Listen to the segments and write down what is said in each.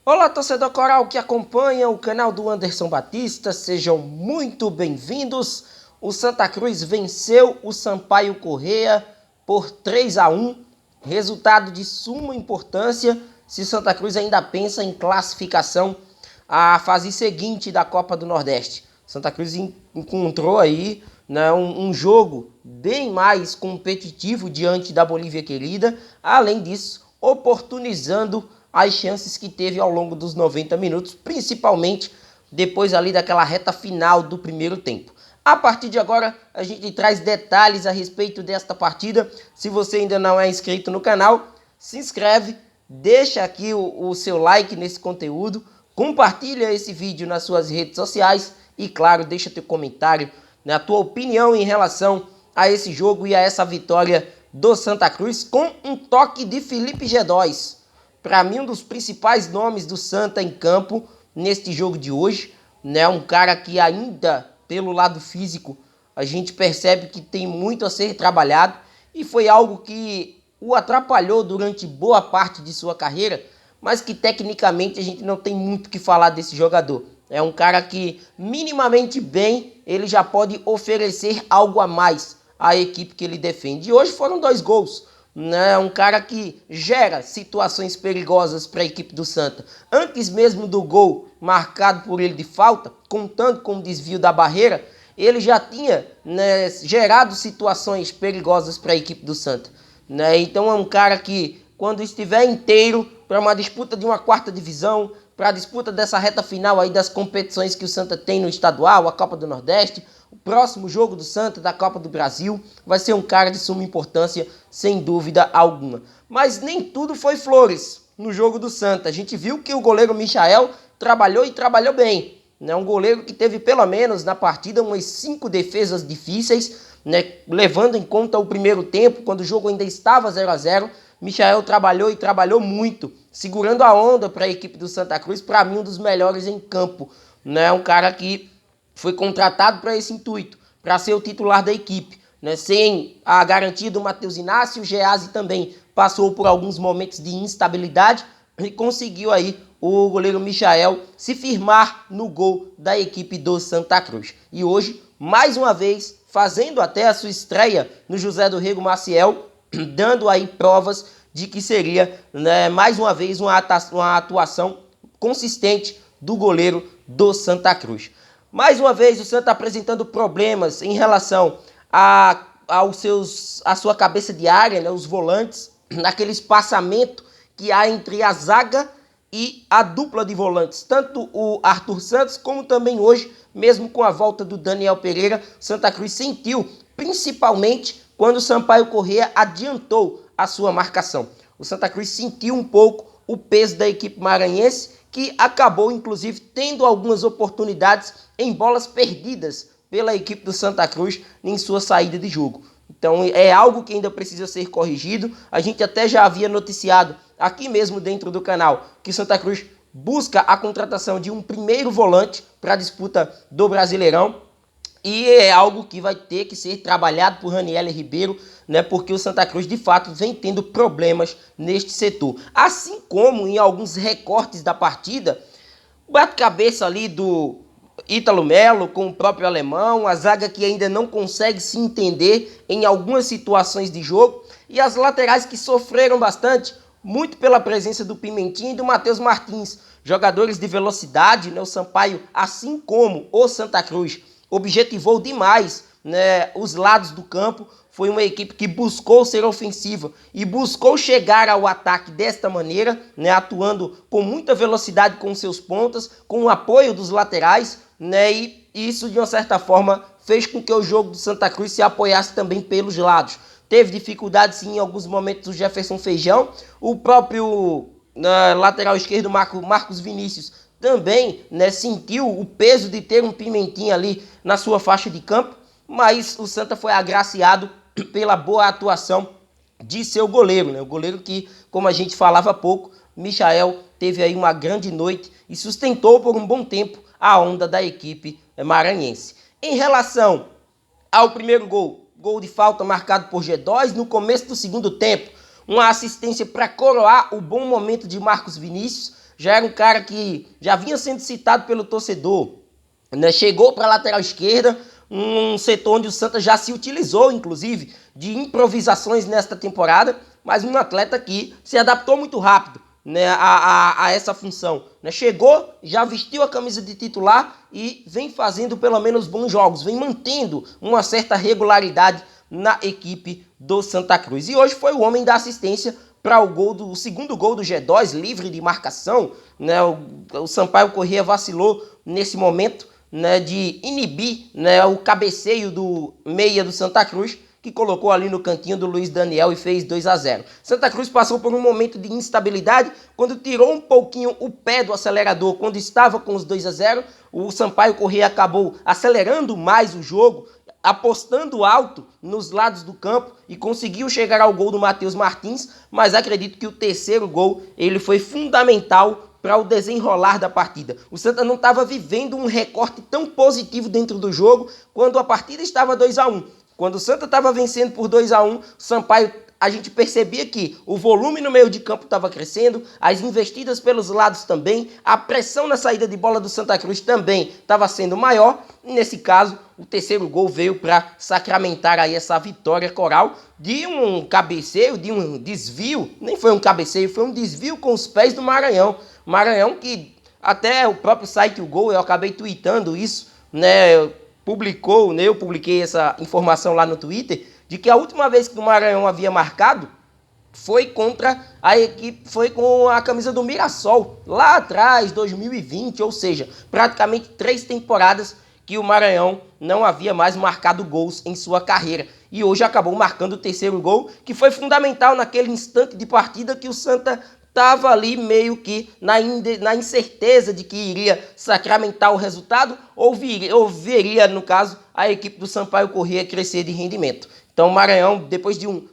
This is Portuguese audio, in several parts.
Olá, torcedor coral que acompanha o canal do Anderson Batista, sejam muito bem-vindos. O Santa Cruz venceu o Sampaio Corrêa por 3-1, resultado de suma importância se o Santa Cruz ainda pensa em classificação à fase seguinte da Copa do Nordeste. Santa Cruz encontrou aí, né, um jogo bem mais competitivo diante da Bolívia querida, além disso, oportunizando as chances que teve ao longo dos 90 minutos, principalmente depois ali daquela reta final do primeiro tempo. A partir de agora, a gente traz detalhes a respeito desta partida. Se você ainda não é inscrito no canal, se inscreve, deixa aqui o seu like nesse conteúdo, compartilha esse vídeo nas suas redes sociais e, claro, deixa teu comentário, né, a tua opinião em relação a esse jogo e a essa vitória do Santa Cruz com um toque de Felipe G2. Para mim, um dos principais nomes do Santa em campo neste jogo de hoje, né? Um cara que ainda, pelo lado físico, a gente percebe que tem muito a ser trabalhado e foi algo que o atrapalhou durante boa parte de sua carreira, mas que tecnicamente a gente não tem muito o que falar desse jogador. É um cara que minimamente bem, ele já pode oferecer algo a mais à equipe que ele defende. E hoje foram 2 gols. Né, um cara que gera situações perigosas para a equipe do Santa. Antes mesmo do gol marcado por ele de falta, contando com o desvio da barreira, ele já tinha, né, gerado situações perigosas para a equipe do Santa. Né, então é um cara que, quando estiver inteiro para uma disputa de uma 4ª divisão, para a disputa dessa reta final aí das competições que o Santa tem no estadual, a Copa do Nordeste, o próximo jogo do Santa da Copa do Brasil, vai ser um cara de suma importância, sem dúvida alguma. Mas nem tudo foi flores no jogo do Santa. A gente viu que o goleiro Michael trabalhou e trabalhou bem. Né? Um goleiro que teve pelo menos na partida umas 5 defesas difíceis, né? Levando em conta o primeiro tempo, quando o jogo ainda estava 0-0. Michael trabalhou e trabalhou muito, segurando a onda para a equipe do Santa Cruz, para mim um dos melhores em campo. Né? Um cara que foi contratado para esse intuito, para ser o titular da equipe. Né? Sem a garantia do Matheus Inácio, o Geazi também passou por alguns momentos de instabilidade e conseguiu aí o goleiro Michael se firmar no gol da equipe do Santa Cruz. E hoje, mais uma vez, fazendo até a sua estreia no José do Rego Maciel, dando aí provas de que seria, né, mais uma vez uma atuação consistente do goleiro do Santa Cruz. Mais uma vez o Santa apresentando problemas em relação à sua cabeça de área, né, os volantes, naquele espaçamento que há entre a zaga e a dupla de volantes. Tanto o Arthur Santos como também hoje, mesmo com a volta do Daniel Pereira, Santa Cruz sentiu, principalmente quando o Sampaio Corrêa adiantou a sua marcação. O Santa Cruz sentiu um pouco o peso da equipe maranhense, que acabou, inclusive, tendo algumas oportunidades em bolas perdidas pela equipe do Santa Cruz em sua saída de jogo. Então é algo que ainda precisa ser corrigido. A gente até já havia noticiado aqui mesmo dentro do canal que o Santa Cruz busca a contratação de um primeiro volante para a disputa do Brasileirão. E é algo que vai ter que ser trabalhado por Raniel Ribeiro, né? Porque o Santa Cruz, de fato, vem tendo problemas neste setor. Assim como em alguns recortes da partida, o bate-cabeça ali do Ítalo Melo com o próprio alemão, a zaga que ainda não consegue se entender em algumas situações de jogo, e as laterais que sofreram bastante, muito pela presença do Pimentinha e do Matheus Martins, jogadores de velocidade, né? O Sampaio, assim como o Santa Cruz, objetivou demais, né, os lados do campo. Foi uma equipe que buscou ser ofensiva e buscou chegar ao ataque desta maneira, né, atuando com muita velocidade com seus pontas, com o apoio dos laterais, né, e isso de uma certa forma fez com que o jogo do Santa Cruz se apoiasse também pelos lados. Teve dificuldade sim em alguns momentos o Jefferson Feijão, o próprio lateral esquerdo Marcos Vinícius também, né, sentiu o peso de ter um Pimentinha ali na sua faixa de campo, mas o Santa foi agraciado pela boa atuação de seu goleiro, né? O goleiro que, como a gente falava há pouco, Michael teve aí uma grande noite e sustentou por um bom tempo a onda da equipe maranhense. Em relação ao primeiro gol de falta marcado por G2 no começo do segundo tempo, uma assistência para coroar o bom momento de Marcos Vinícius, já era um cara que já vinha sendo citado pelo torcedor, né? Chegou para a lateral esquerda, um setor onde o Santa já se utilizou, inclusive, de improvisações nesta temporada, mas um atleta que se adaptou muito rápido, né, a essa função, né? Chegou, já vestiu a camisa de titular e vem fazendo pelo menos bons jogos, vem mantendo uma certa regularidade na equipe do Santa Cruz. E hoje foi o homem da assistência para o segundo gol do G2, livre de marcação, né? O Sampaio Corrêa vacilou nesse momento, né, de inibir, né, o cabeceio do meia do Santa Cruz, que colocou ali no cantinho do Luiz Daniel e fez 2-0. Santa Cruz passou por um momento de instabilidade, quando tirou um pouquinho o pé do acelerador, quando estava com os 2-0, o Sampaio Corrêa acabou acelerando mais o jogo, apostando alto nos lados do campo e conseguiu chegar ao gol do Matheus Martins, mas acredito que o terceiro gol ele foi fundamental para o desenrolar da partida. O Santa não estava vivendo um recorte tão positivo dentro do jogo quando a partida estava 2-1. Quando o Santa estava vencendo por 2-1, o Sampaio, a gente percebia que o volume no meio de campo estava crescendo, as investidas pelos lados também, a pressão na saída de bola do Santa Cruz também estava sendo maior. Nesse caso, o terceiro gol veio para sacramentar aí essa vitória coral de um cabeceio, de um desvio, nem foi um cabeceio, foi um desvio com os pés do Maranhão. Maranhão que até o próprio site O Gol, eu acabei tweetando isso, né, eu publiquei essa informação lá no Twitter, de que a última vez que o Maranhão havia marcado foi contra a equipe, foi com a camisa do Mirassol, lá atrás, 2020, ou seja, praticamente 3 temporadas que o Maranhão não havia mais marcado gols em sua carreira. E hoje acabou marcando o terceiro gol, que foi fundamental naquele instante de partida que o Santa estava ali meio que na incerteza de que iria sacramentar o resultado ou veria, no caso, a equipe do Sampaio Corrêa crescer de rendimento. Então o Maranhão, depois de um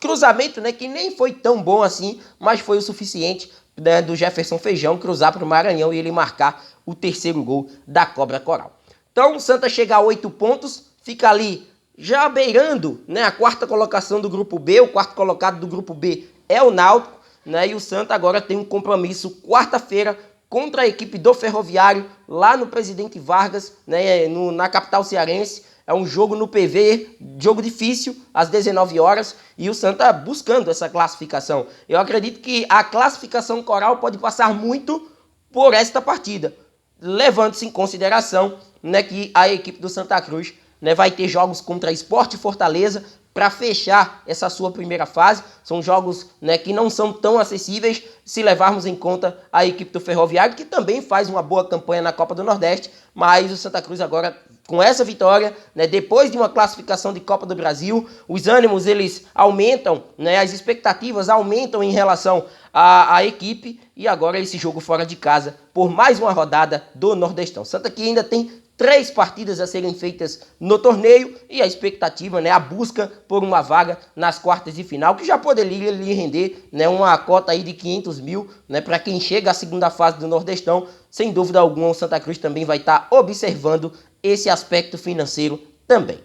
cruzamento, né, que nem foi tão bom assim, mas foi o suficiente, né, do Jefferson Feijão cruzar para o Maranhão e ele marcar o terceiro gol da Cobra Coral. Então o Santa chega a 8 pontos, fica ali já beirando, né, a quarta colocação do grupo B, o quarto colocado do grupo B é o Náutico, né, e o Santa agora tem um compromisso quarta-feira contra a equipe do Ferroviário, lá no Presidente Vargas, né, na capital cearense. É um jogo no PV, jogo difícil, às 19 horas, e o Santa buscando essa classificação. Eu acredito que a classificação coral pode passar muito por esta partida, levando-se em consideração, né, que a equipe do Santa Cruz, né, vai ter jogos contra Sport e Fortaleza para fechar essa sua primeira fase. São jogos, né, que não são tão acessíveis se levarmos em conta a equipe do Ferroviário, que também faz uma boa campanha na Copa do Nordeste, mas o Santa Cruz agora, com essa vitória, né, depois de uma classificação de Copa do Brasil, os ânimos eles aumentam, né, as expectativas aumentam em relação à equipe, e agora esse jogo fora de casa por mais uma rodada do Nordestão. Santa que ainda tem 3 partidas a serem feitas no torneio e a expectativa, né, a busca por uma vaga nas quartas de final, que já poderia lhe render, né, uma cota aí de 500 mil, né, para quem chega à segunda fase do Nordestão. Sem dúvida alguma, o Santa Cruz também vai estar observando esse aspecto financeiro também.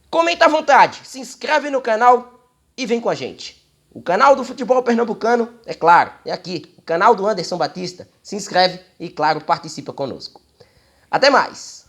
Comenta à vontade, se inscreve no canal e vem com a gente. O canal do futebol pernambucano, é claro, é aqui, o canal do Anderson Batista. Se inscreve e, claro, participa conosco. Até mais!